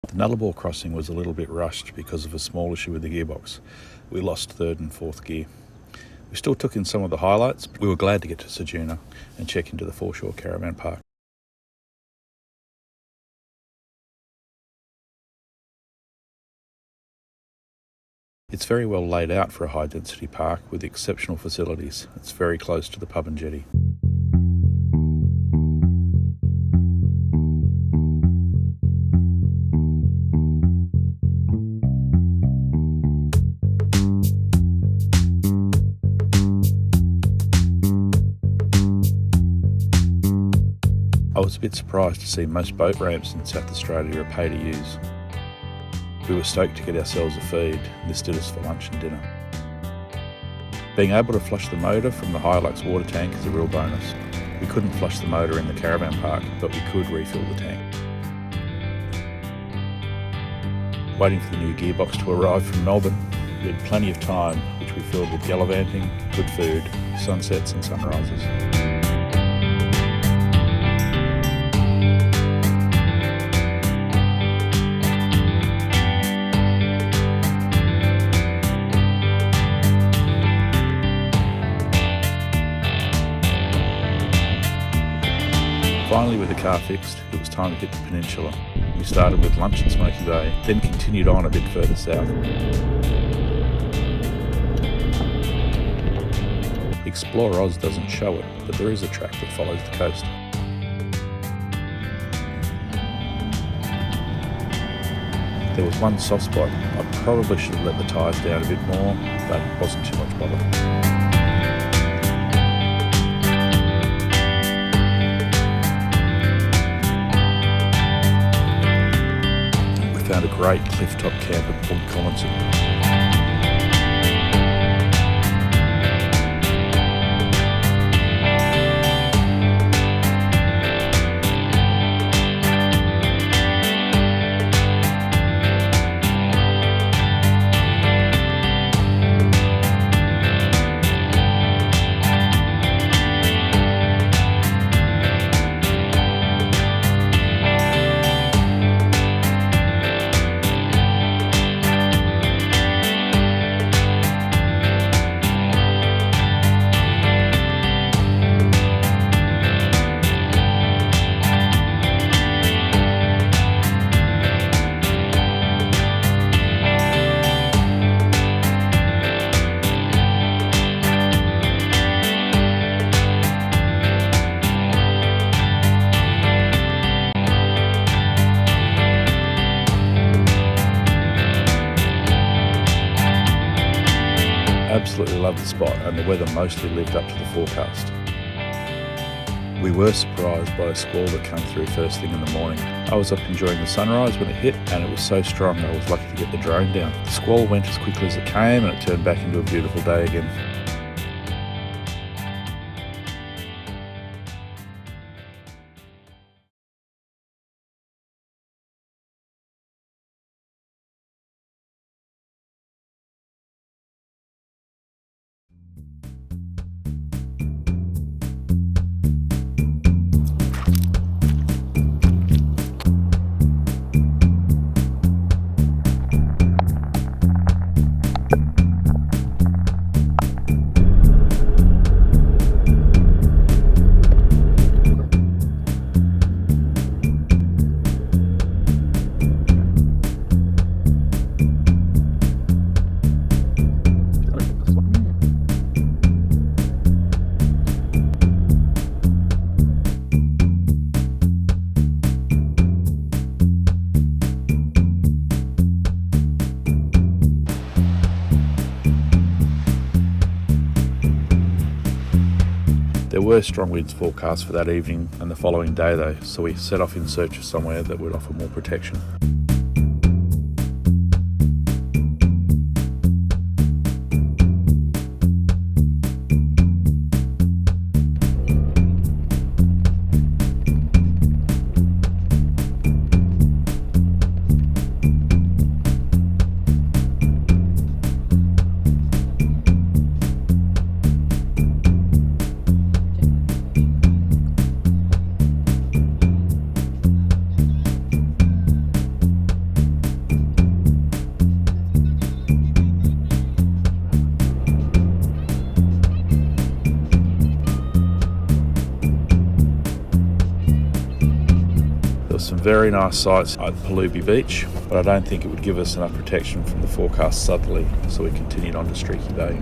The Nullarbor crossing was a little bit rushed because of a small issue with the gearbox. We lost third and fourth gear. We still took in some of the highlights, but we were glad to get to Ceduna and check into the foreshore caravan park. It's very well laid out for a high-density park with exceptional facilities. It's very close to the pub and jetty. I was a bit surprised to see most boat ramps in South Australia are pay to use. We were stoked to get ourselves a feed. This did us for lunch and dinner. Being able to flush the motor from the Hilux water tank is a real bonus. We couldn't flush the motor in the caravan park, but we could refill the tank. Waiting for the new gearbox to arrive from Melbourne, we had plenty of time, which we filled with gallivanting, good food, sunsets and sunrises. Finally, with the car fixed, it was time to hit the peninsula. We started with lunch in Smokey Bay, then continued on a bit further south. Explore Oz doesn't show it, but there is a track that follows the coast. There was one soft spot. I probably should have let the tyres down a bit more, but it wasn't too much bother. Found a great cliff-top camp at Port Cummins. Absolutely loved the spot, and the weather mostly lived up to the forecast. We were surprised by a squall that came through first thing in the morning. I was up enjoying the sunrise when it hit, and it was so strong I was lucky to get the drone down. The squall went as quickly as it came, and it turned back into a beautiful day again. There were strong winds forecast for that evening and the following day though, so we set off in search of somewhere that would offer more protection. some very nice sights at Palubi Beach, but I don't think it would give us enough protection from the forecast southerly, so we continued on to Streaky Bay.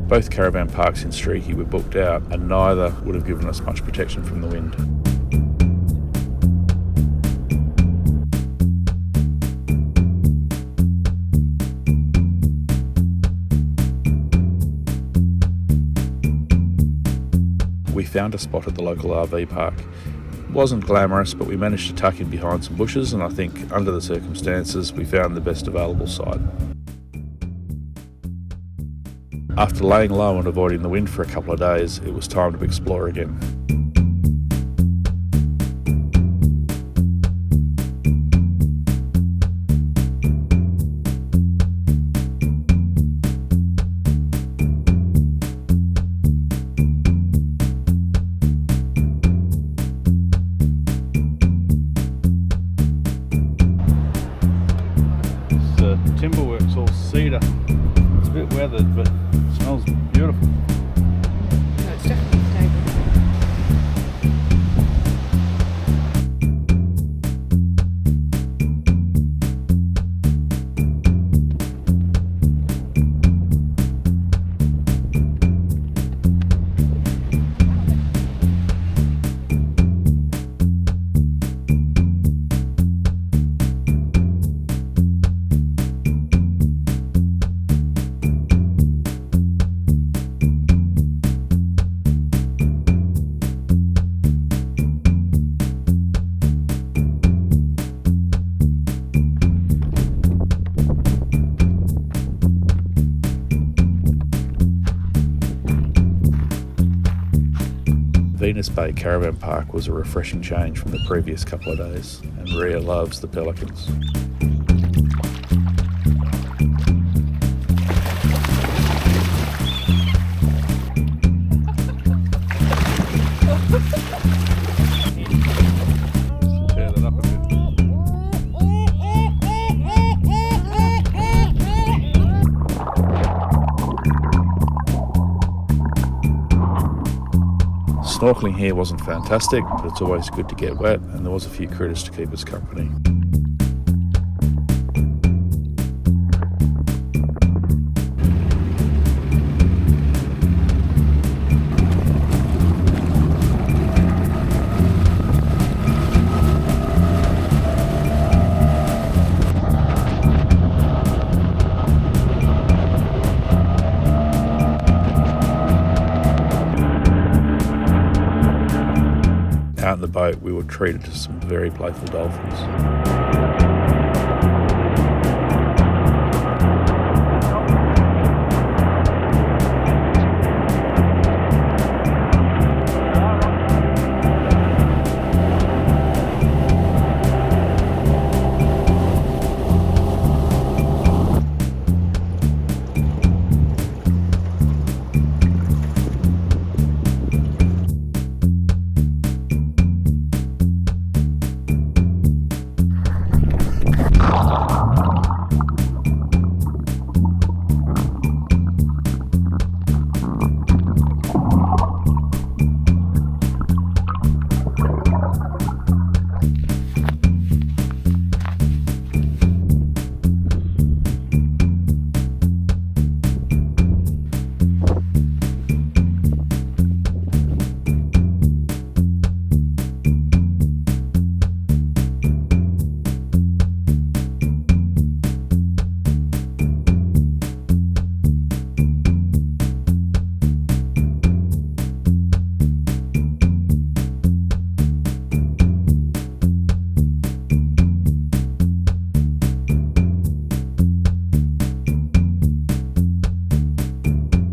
Both caravan parks in Streaky were booked out, and neither would have given us much protection from the wind. We found a spot at the local RV park. It wasn't glamorous, but we managed to tuck in behind some bushes, and I think under the circumstances we found the best available site. After laying low and avoiding the wind for a couple of days, it was time to explore again. The timberwork's all cedar. It's a bit weathered, but it smells beautiful. No, it's definitely stable. Venus Bay Caravan Park was a refreshing change from the previous couple of days, and Rhea loves the pelicans. Tear that up a bit. Snorkeling here wasn't fantastic, but it's always good to get wet, and there was a few critters to keep us company. Out in the boat, we were treated to some very playful dolphins.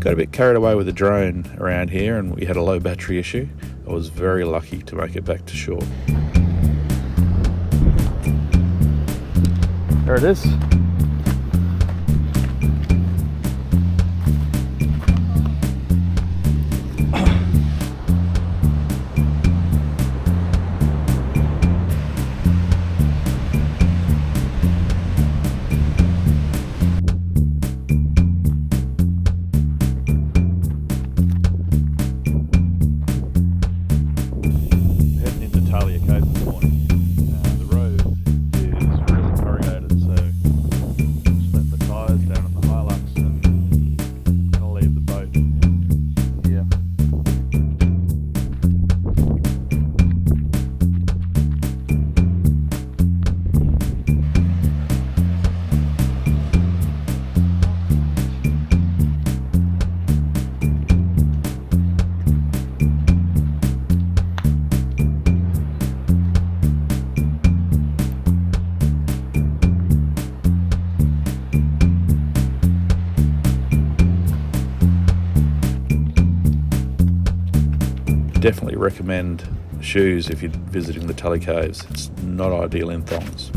Got a bit carried away with the drone around here, and we had a low battery issue. I was very lucky to make it back to shore. There it is. Definitely recommend shoes if you're visiting the Talia Caves. It's not ideal in thongs.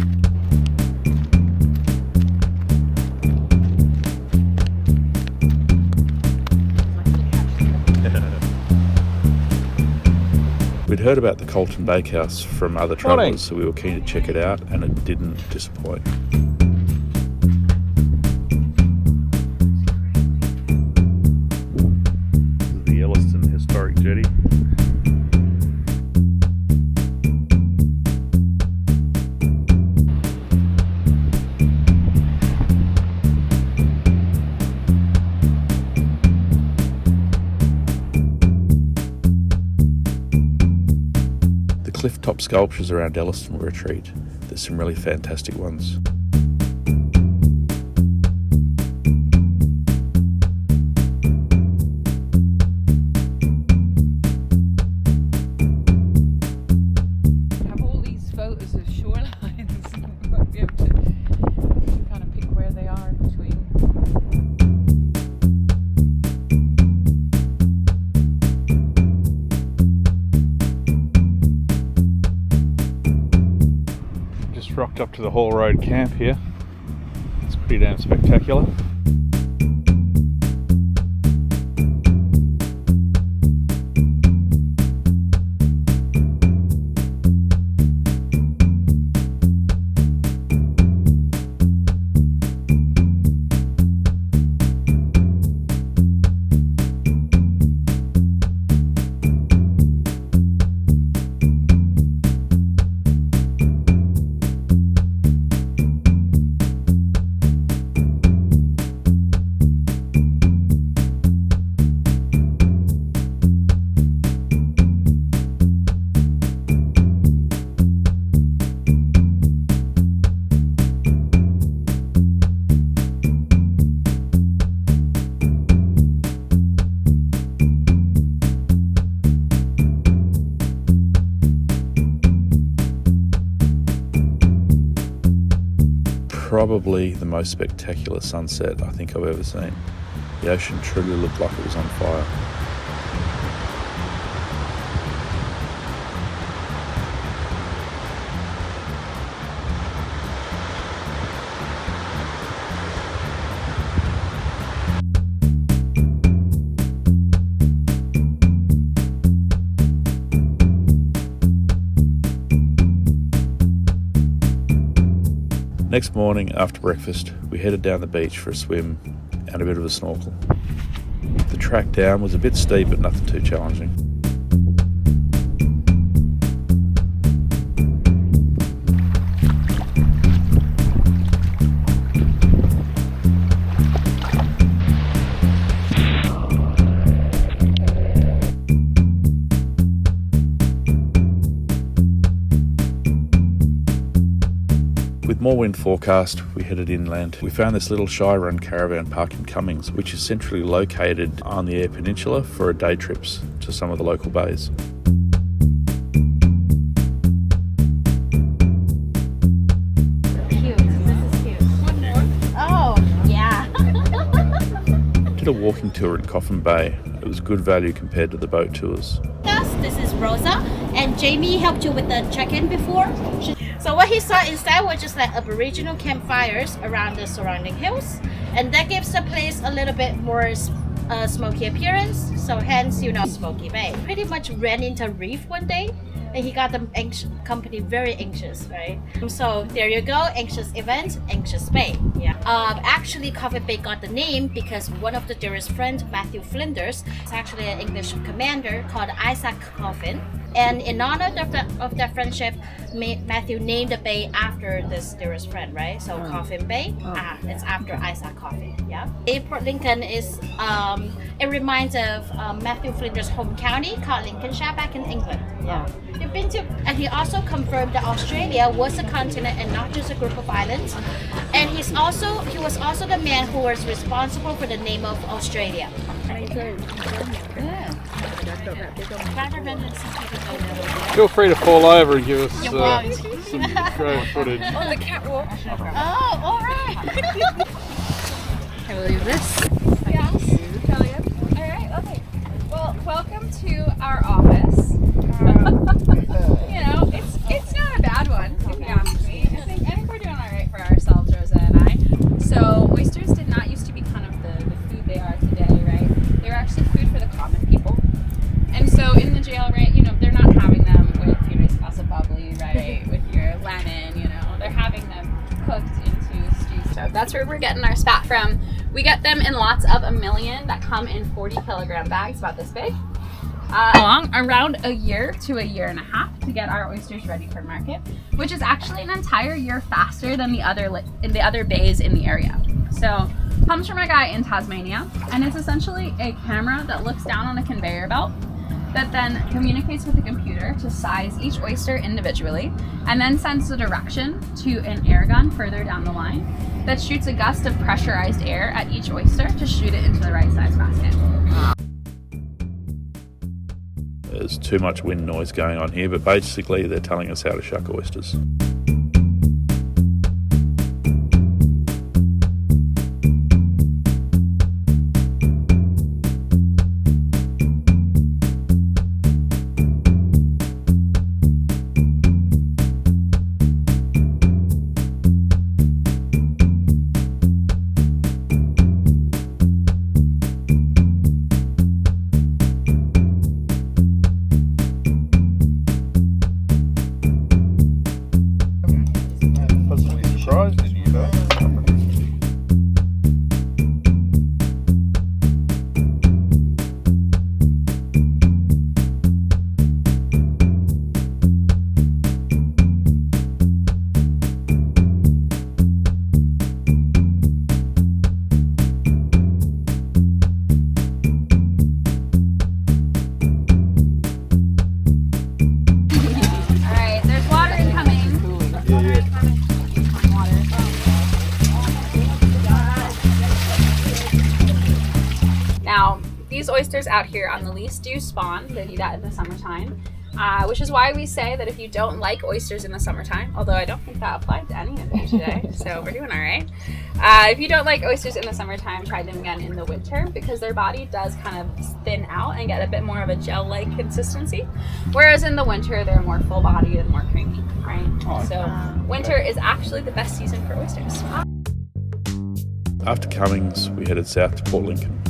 We'd heard about the Coffin Bay house from other travellers, so we were keen to check it out, and it didn't disappoint. This is the Elliston historic jetty. Cliff-top sculptures around Elliston were a treat. There's some really fantastic ones. Have all these photos of shorelines. You might be able to kind of pick where they are in between. Rocked up to the Hall Road camp here. It's pretty damn spectacular. Probably the most spectacular sunset I think I've ever seen. The ocean truly looked like it was on fire. Next morning, after breakfast, we headed down the beach for a swim and a bit of a snorkel. The track down was a bit steep, but nothing too challenging. With more wind forecast, we headed inland. We found this little shy run caravan park in Cummins, which is centrally located on the Eyre Peninsula for day trips to some of the local bays. Cute. This is cute. One more. Oh, yeah. Did a walking tour in Coffin Bay. It was good value compared to the boat tours. This is Rosa, and Jamie helped you with the check-in before. So what he saw instead was just like Aboriginal campfires around the surrounding hills, and that gives the place a little bit more smoky appearance. So hence, you know, Smokey Bay. Pretty much ran into a reef one day, and he got the company very anxious, right? So there you go, anxious event, anxious bay. Yeah. Actually, Coffin Bay got the name because one of the dearest friends, Matthew Flinders, is actually an English commander called Isaac Coffin. And in honor of that friendship, Matthew named the bay after this dearest friend, right? So Coffin Bay, it's after Isaac Coffin, yeah. Port Lincoln is, it reminds of Matthew Flinders' home county called Lincolnshire back in England. Yeah. You've been to, and he also confirmed that Australia was a continent and not just a group of islands. And he was also the man who was responsible for the name of Australia. Feel free to fall over and give us some drone footage. On the catwalk. Oh, all right. Can we leave this? Yes. Talia. All right. Okay. Well, welcome to our office. jail, right? You know, they're not having them with your nice glass of bubbly, right? With your lemon, you know, they're having them cooked into stew. So that's where we're getting our spat from. We get them in lots of 1 million that come in 40-kilogram bags, about this big. Around a year to a year and a half to get our oysters ready for market, which is actually an entire year faster than the other bays in the area. So comes from a guy in Tasmania, and it's essentially a camera that looks down on a conveyor belt that then communicates with the computer to size each oyster individually, and then sends the direction to an air gun further down the line that shoots a gust of pressurized air at each oyster to shoot it into the right size basket. There's too much wind noise going on here, but basically they're telling us how to shuck oysters. These oysters out here on the lease do spawn. They do that in the summertime, which is why we say that if you don't like oysters in the summertime, although I don't think that applied to any of you today, so we're doing all right. If you don't like oysters in the summertime, try them again in the winter, because their body does kind of thin out and get a bit more of a gel-like consistency, whereas in the winter they're more full-bodied and more creamy, right? So winter is actually the best season for oysters. After Cummins, we headed south to Port Lincoln.